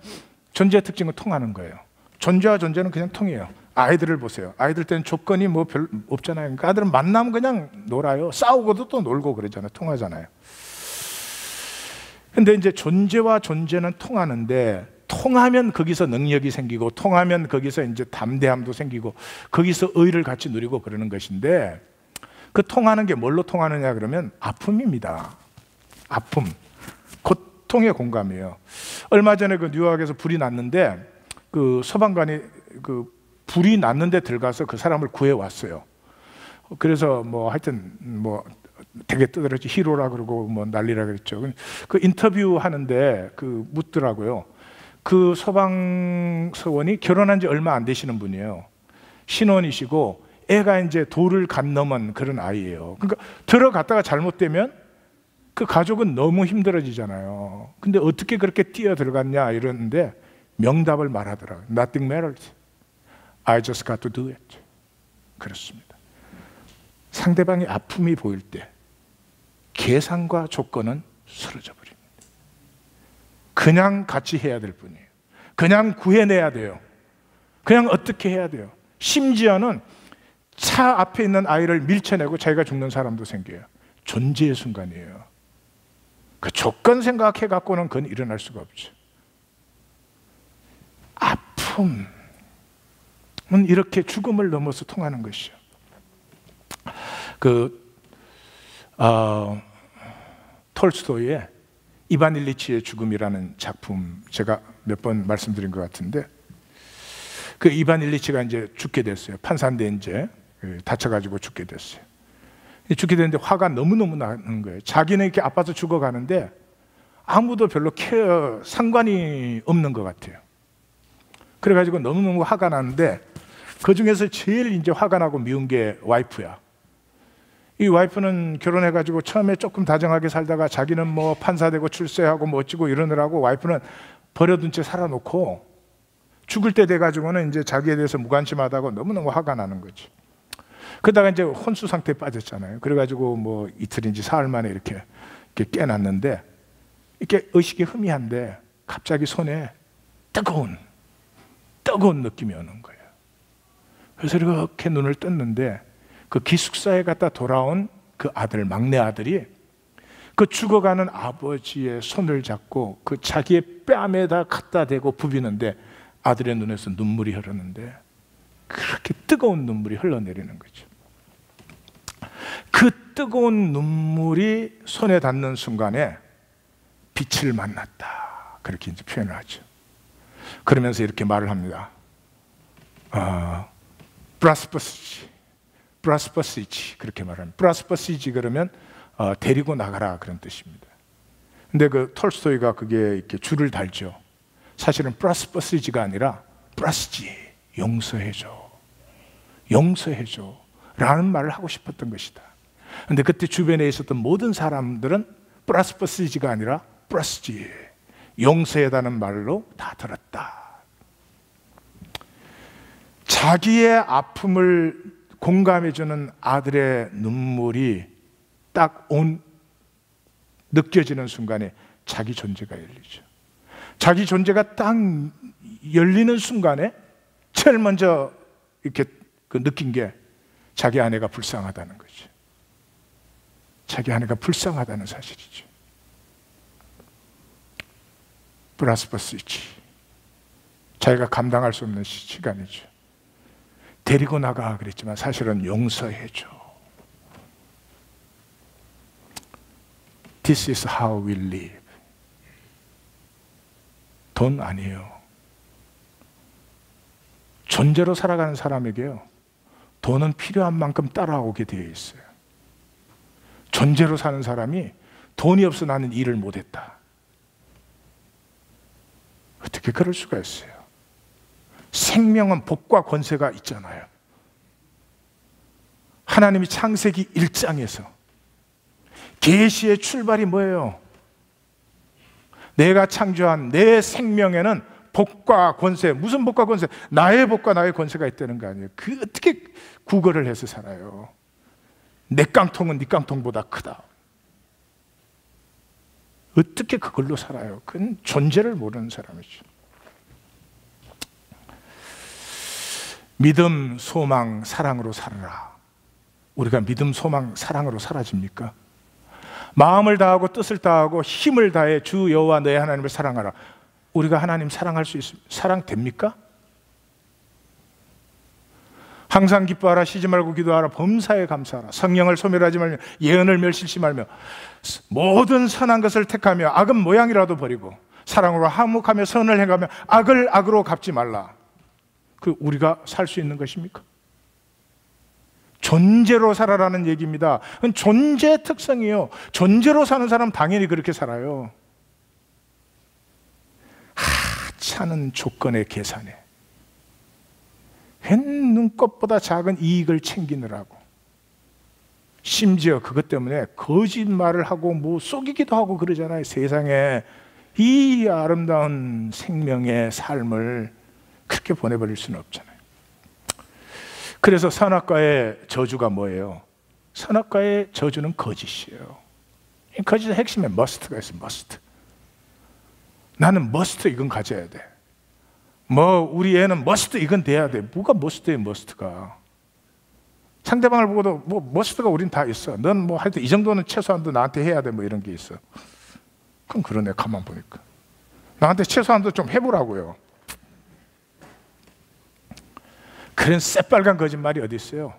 존재의 특징은 통하는 거예요. 존재와 존재는 그냥 통해요. 아이들을 보세요. 아이들 때는 조건이 뭐 별 없잖아요. 그러니까 아들은 만나면 그냥 놀아요. 싸우고도 또 놀고 그러잖아요. 통하잖아요. 근데 이제 존재와 존재는 통하는데, 통하면 거기서 능력이 생기고, 통하면 거기서 이제 담대함도 생기고, 거기서 의를 같이 누리고 그러는 것인데, 그 통하는 게 뭘로 통하느냐 그러면 아픔입니다. 아픔. 고통의 공감이에요. 얼마 전에 그 뉴욕에서 불이 났는데, 그 소방관이 그 불이 났는데 들어가서 그 사람을 구해 왔어요. 그래서 뭐 하여튼 뭐 되게 떠들었지. 히로라 그러고 뭐 난리라 그랬죠. 그 인터뷰 하는데 그 묻더라고요. 그 소방서원이 결혼한 지 얼마 안 되시는 분이에요. 신혼이시고 애가 이제 돌을 간 넘은 그런 아이예요. 그러니까 들어갔다가 잘못되면 그 가족은 너무 힘들어지잖아요. 근데 어떻게 그렇게 뛰어 들어갔냐 이러는데 명답을 말하더라고요. Nothing matters. I just got to do it. 그렇습니다. 상대방의 아픔이 보일 때 계산과 조건은 쓰러져 버립니다. 그냥 같이 해야 될 뿐이에요. 그냥 구해내야 돼요. 그냥 어떻게 해야 돼요. 심지어는 차 앞에 있는 아이를 밀쳐내고 자기가 죽는 사람도 생겨요. 존재의 순간이에요. 그 조건 생각해 갖고는 그건 일어날 수가 없죠. 아픔은 이렇게 죽음을 넘어서 통하는 것이죠. 톨스토이의 이반 일리치의 죽음이라는 작품, 제가 몇 번 말씀드린 것 같은데, 그 이반 일리치가 이제 죽게 됐어요. 판사인데 이제 다쳐가지고 죽게 됐어요. 죽게 됐는데 화가 너무너무 나는 거예요. 자기는 이렇게 아파서 죽어가는데 아무도 별로 상관이 없는 것 같아요. 그래가지고 너무너무 화가 나는데, 그 중에서 제일 이제 화가 나고 미운 게 와이프야. 이 와이프는 결혼해가지고 처음에 조금 다정하게 살다가 자기는 뭐 판사 되고 출세하고 뭐 어찌고 이러느라고 와이프는 버려둔 채 살아놓고 죽을 때 돼가지고는 이제 자기에 대해서 무관심하다고 너무너무 화가 나는 거지. 그러다가 이제 혼수 상태에 빠졌잖아요. 그래가지고 뭐 이틀인지 사흘 만에 이렇게 깨났는데, 이렇게 의식이 흐미한데 갑자기 손에 뜨거운 느낌이 오는 거예요. 그래서 이렇게 눈을 떴는데 그 기숙사에 갔다 돌아온 그 아들, 막내 아들이 그 죽어가는 아버지의 손을 잡고 그 자기의 뺨에다 갖다 대고 부비는데 아들의 눈에서 눈물이 흐르는데 그렇게 뜨거운 눈물이 흘러내리는 거죠. 그 뜨거운 눈물이 손에 닿는 순간에 빛을 만났다. 그렇게 이제 표현을 하죠. 그러면서 이렇게 말을 합니다. 브라스퍼시지 그렇게 말합니다. 브라스퍼시지 그러면 데리고 나가라 그런 뜻입니다. 근데 그 톨스토이가 그게 이렇게 줄을 달죠. 사실은 브라스퍼시지가 아니라 브라스지, 용서해줘 라는 말을 하고 싶었던 것이다. 근데 그때 주변에 있었던 모든 사람들은 브라스퍼시지가 아니라 브라스지, 용서해다는 말로 다 들었다. 자기의 아픔을 공감해주는 아들의 눈물이 딱 느껴지는 순간에 자기 존재가 열리죠. 자기 존재가 딱 열리는 순간에 제일 먼저 이렇게 느낀 게 자기 아내가 불쌍하다는 거죠. 자기 아내가 불쌍하다는 사실이죠. 브라스퍼스이치, 자기가 감당할 수 없는 시간이죠. 데리고 나가 그랬지만 사실은 용서해줘. This is how we live. 돈 아니에요. 존재로 살아가는 사람에게요, 돈은 필요한 만큼 따라오게 되어 있어요. 존재로 사는 사람이 돈이 없어 나는 일을 못했다. 어떻게 그럴 수가 있어요? 생명은 복과 권세가 있잖아요. 하나님이 창세기 1장에서 계시의 출발이 뭐예요? 내가 창조한 내 생명에는 복과 권세, 무슨 복과 권세? 나의 복과 나의 권세가 있다는 거 아니에요. 그 어떻게 구걸을 해서 살아요? 내 깡통은 네 깡통보다 크다. 어떻게 그걸로 살아요? 그건 존재를 모르는 사람이죠. 믿음, 소망, 사랑으로 살아라. 우리가 믿음, 소망, 사랑으로 사라집니까? 마음을 다하고 뜻을 다하고 힘을 다해 주 여호와 너의 하나님을 사랑하라. 우리가 하나님 사랑할 수 있습니까? 사랑됩니까? 항상 기뻐하라, 쉬지 말고 기도하라, 범사에 감사하라, 성령을 소멸하지 말며 예언을 멸실치 말며 모든 선한 것을 택하며 악은 모양이라도 버리고 사랑으로 화목하며 선을 행하며 악을 악으로 갚지 말라. 그 우리가 살 수 있는 것입니까? 존재로 살아라는 얘기입니다. 그건 존재 특성이에요. 존재로 사는 사람 당연히 그렇게 살아요. 하찮은 조건의 계산에 웬 눈꽃보다 작은 이익을 챙기느라고, 심지어 그것 때문에 거짓말을 하고 뭐 속이기도 하고 그러잖아요. 세상에 이 아름다운 생명의 삶을 그렇게 보내버릴 수는 없잖아요. 그래서 선악과의 저주가 뭐예요? 선악과의 저주는 거짓이에요. 거짓의 핵심에 머스트가 있어요. 머스트. 나는 머스트 이건 가져야 돼. 뭐 우리 애는 머스트 이건 돼야 돼. 뭐가 머스트예요? 머스트가. 상대방을 보고도 뭐 머스트가 우린 다 있어. 넌 뭐 하여튼 이 정도는 최소한도 나한테 해야 돼. 뭐 이런 게 있어. 그럼 그러네. 가만 보니까 나한테 최소한도 좀 해보라고요. 그런 새빨간 거짓말이 어디 있어요?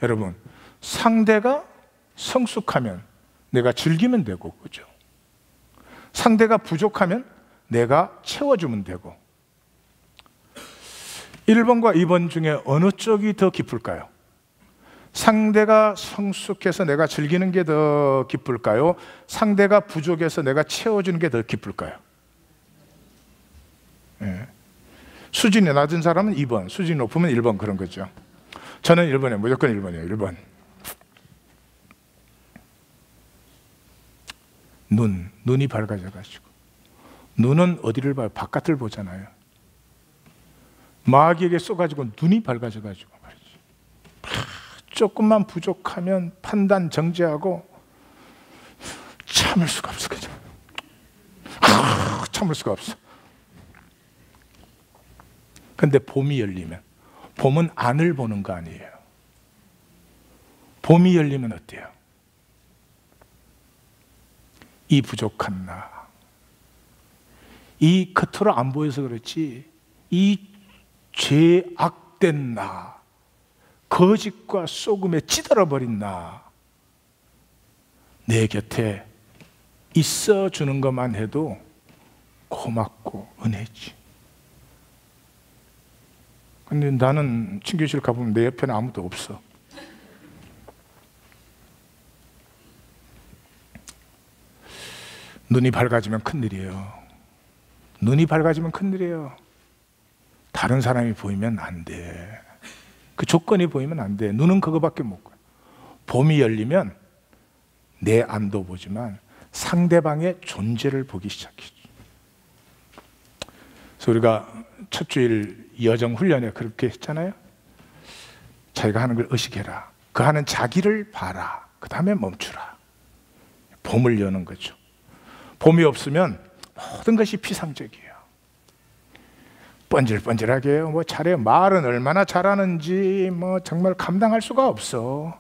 여러분, 상대가 성숙하면 내가 즐기면 되고, 그죠? 상대가 부족하면 내가 채워주면 되고. 1번과 2번 중에 어느 쪽이 더 기쁠까요? 상대가 성숙해서 내가 즐기는 게 더 기쁠까요? 상대가 부족해서 내가 채워주는 게 더 기쁠까요? 네. 수준이 낮은 사람은 2번, 수준이 높으면 1번, 그런 거죠. 저는 1번이에요. 무조건 1번이에요. 1번. 눈이 밝아져가지고. 눈은 어디를 봐요? 바깥을 보잖아요. 마귀에게 쏘가지고 눈이 밝아져가지고 말이죠. 조금만 부족하면 판단 정지하고 참을 수가 없어. 그죠? 참을 수가 없어. 근데 봄이 열리면, 봄은 안을 보는 거 아니에요. 봄이 열리면 어때요? 이 부족한 나, 이 겉으로 안 보여서 그렇지 이 죄악된 나, 거짓과 속음에 찌들어버린 나, 내 곁에 있어주는 것만 해도 고맙고 은혜지. 근데 나는 친교실 가보면 내 옆에는 아무도 없어. 눈이 밝아지면 큰일이에요. 눈이 밝아지면 큰일이에요. 다른 사람이 보이면 안 돼. 그 조건이 보이면 안 돼. 눈은 그거밖에 못 가. 봄이 열리면 내 안도 보지만 상대방의 존재를 보기 시작했죠. 그래서 우리가 첫 주일 여정 훈련에 그렇게 했잖아요. 자기가 하는 걸 의식해라. 그 하는 자기를 봐라. 그 다음에 멈추라. 봄을 여는 거죠. 봄이 없으면 모든 것이 피상적이에요. 번질번질하게 해요. 뭐 잘해요. 말은 얼마나 잘하는지 뭐 정말 감당할 수가 없어.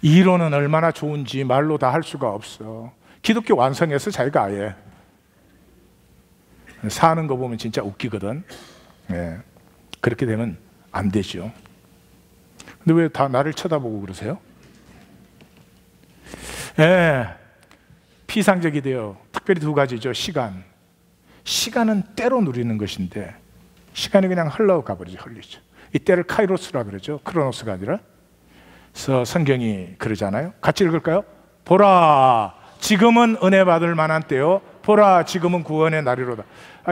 이론은 얼마나 좋은지 말로 다 할 수가 없어. 기독교 완성해서 자기가 아예 사는 거 보면 진짜 웃기거든. 네. 그렇게 되면 안 되죠. 근데 왜 다 나를 쳐다보고 그러세요? 네. 피상적이 돼요. 특별히 두 가지죠. 시간은 때로 누리는 것인데 시간이 그냥 흘러가 버리죠. 흘리죠. 이 때를 카이로스라 그러죠. 크로노스가 아니라. 그래서 성경이 그러잖아요. 같이 읽을까요? 보라, 지금은 은혜 받을 만한 때요. 보라, 지금은 구원의 날이로다.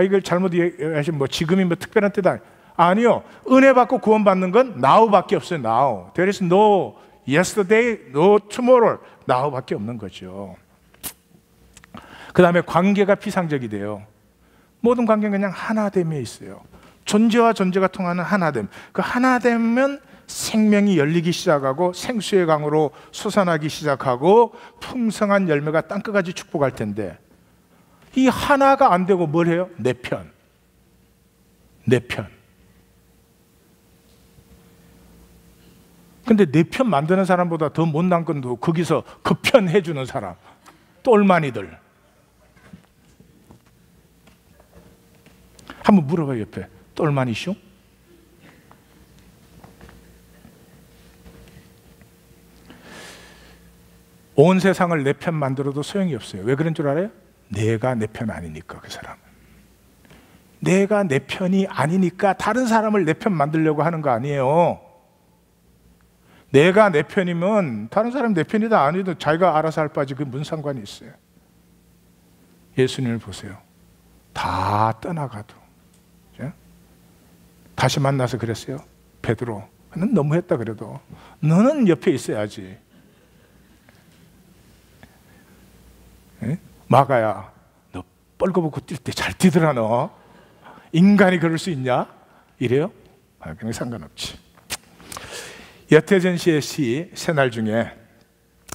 이걸 잘못 이해하시면 뭐 지금이 뭐 특별한 때다. 아니요. 은혜 받고 구원 받는 건 now밖에 없어요. now. There is no yesterday, no tomorrow, now밖에 없는 거죠. 그 다음에 관계가 피상적이 돼요. 모든 관계는 그냥 하나됨에 있어요. 존재와 존재가 통하는 하나됨. 그 하나되면 생명이 열리기 시작하고 생수의 강으로 솟아나기 시작하고 풍성한 열매가 땅끝까지 축복할 텐데, 이 하나가 안 되고 뭘 해요? 내 편. 내 편. 근데 내 편 만드는 사람보다 더 못난 건 거기서 그 편 해주는 사람, 똘마니들. 한번 물어봐요. 옆에 똘마니쇼? 온 세상을 내 편 만들어도 소용이 없어요. 왜 그런 줄 알아요? 내가 내 편 아니니까. 그 사람은 내가 내 편이 아니니까 다른 사람을 내 편 만들려고 하는 거 아니에요. 내가 내 편이면 다른 사람이 내 편이다 아니도 자기가 알아서 할 바지 그게 무슨 상관이 있어요. 예수님을 보세요. 다 떠나가도 다시 만나서 그랬어요. 베드로, 넌 너무했다. 그래도 너는 옆에 있어야지. 마가야, 너 뻘거벗고 뛸 때 잘 뛰더라. 너 인간이 그럴 수 있냐? 이래요? 그냥 상관없지. 여태전 씨의 시 새날 중에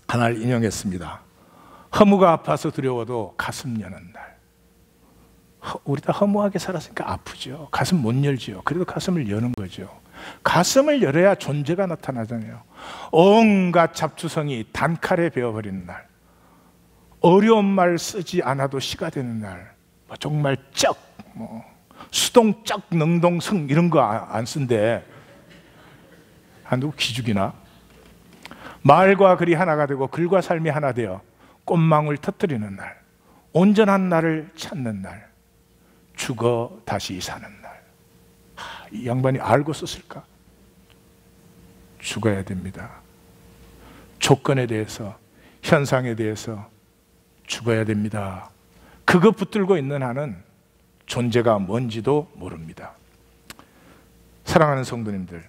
하나를 인용했습니다. 허무가 아파서 두려워도 가슴 여는 날. 우리 다 허무하게 살았으니까 아프죠. 가슴 못 열지요. 그래도 가슴을 여는 거죠. 가슴을 열어야 존재가 나타나잖아요. 온갖 잡투성이 단칼에 베어버리는 날, 어려운 말 쓰지 않아도 시가 되는 날, 정말 수동적 능동성 이런 거 안 쓴대. 누구 기죽이나? 말과 글이 하나가 되고 글과 삶이 하나 되어 꽃망울 터뜨리는 날, 온전한 나를 찾는 날, 죽어 다시 사는 날. 이 양반이 알고 썼을까? 죽어야 됩니다. 조건에 대해서, 현상에 대해서 죽어야 됩니다. 그거 붙들고 있는 한은 존재가 뭔지도 모릅니다. 사랑하는 성도님들,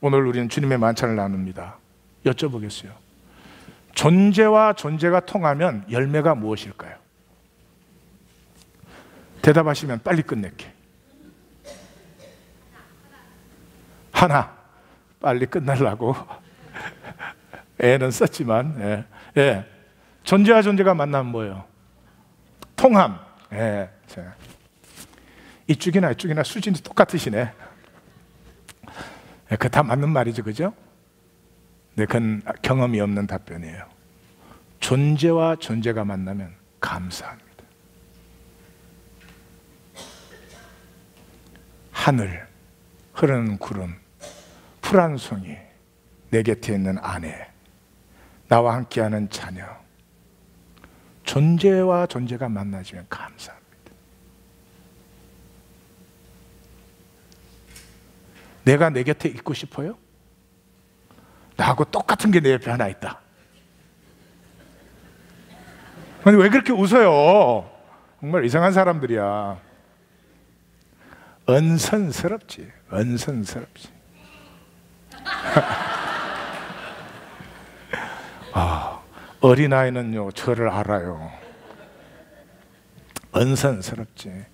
오늘 우리는 주님의 만찬을 나눕니다. 여쭤보겠어요. 존재와 존재가 통하면 열매가 무엇일까요? 대답하시면 빨리 끝낼게. 하나. 빨리 끝내려고 애는 썼지만, 존재와 존재가 만나면 뭐예요? 통함. 이쪽이나 이쪽이나 수준이 똑같으시네. 그 다 맞는 말이죠, 그죠? 네, 그건 경험이 없는 답변이에요. 존재와 존재가 만나면 감사합니다. 하늘, 흐르는 구름, 풀 한 송이, 내 곁에 있는 아내, 나와 함께하는 자녀. 존재와 존재가 만나지면 감사합니다. 내가 내 곁에 있고 싶어요? 나하고 똑같은 게 내 옆에 하나 있다. 근데 왜 그렇게 웃어요? 정말 이상한 사람들이야. 은선스럽지, 은선스럽지. 어린아이는요, 저를 알아요. 은선스럽지.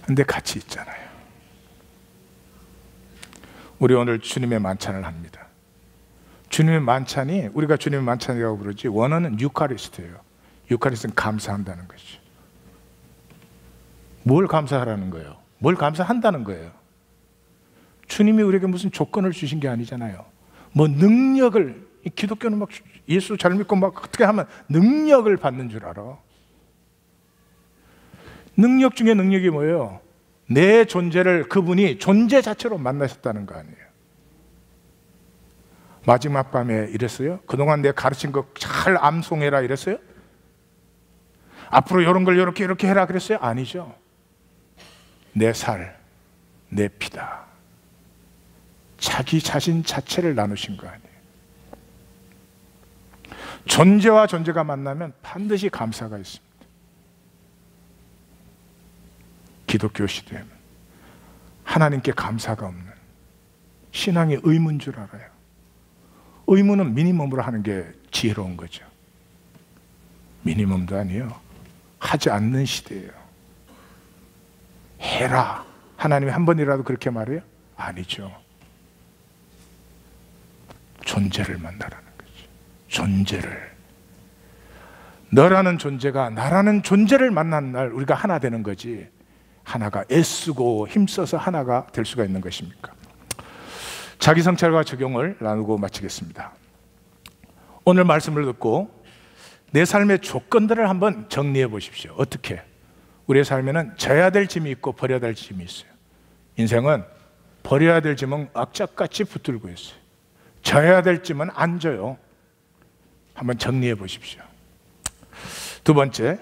근데 같이 있잖아요. 우리 오늘 주님의 만찬을 합니다. 주님의 만찬이, 우리가 주님의 만찬이라고 부르지, 원어는 유카리스트예요. 유카리스트는 감사한다는 것이죠. 뭘 감사하라는 거예요? 뭘 감사한다는 거예요? 주님이 우리에게 무슨 조건을 주신 게 아니잖아요. 뭐 능력을, 기독교는 막 예수 잘 믿고 막 어떻게 하면 능력을 받는 줄 알아. 능력 중에 능력이 뭐예요? 내 존재를 그분이 존재 자체로 만나셨다는 거 아니에요. 마지막 밤에 이랬어요? 그동안 내가 가르친 거 잘 암송해라 이랬어요? 앞으로 이런 걸 이렇게 해라 그랬어요? 아니죠. 내 살, 내 피다. 자기 자신 자체를 나누신 거 아니에요. 존재와 존재가 만나면 반드시 감사가 있습니다. 기독교 시대에는 하나님께 감사가 없는 신앙의 의무인 줄 알아요. 의무는 미니멈으로 하는 게 지혜로운 거죠. 미니멈도 아니에요. 하지 않는 시대예요. 해라. 하나님이 한 번이라도 그렇게 말해요? 아니죠. 존재를 만나라는 거죠. 존재를. 너라는 존재가 나라는 존재를 만난 날 우리가 하나 되는 거지, 하나가 애쓰고 힘써서 하나가 될 수가 있는 것입니까? 자기 성찰과 적용을 나누고 마치겠습니다. 오늘 말씀을 듣고 내 삶의 조건들을 한번 정리해 보십시오. 어떻게? 우리의 삶에는 져야 될 짐이 있고 버려야 될 짐이 있어요. 인생은 버려야 될 짐은 악착같이 붙들고 있어요. 져야 될 짐은 안 져요. 한번 정리해 보십시오. 두 번째,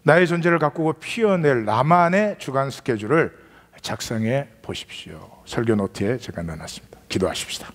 나의 존재를 가꾸고 피워낼 나만의 주간 스케줄을 작성해 보십시오. 설교 노트에 제가 넣어놨습니다. 기도하십시다.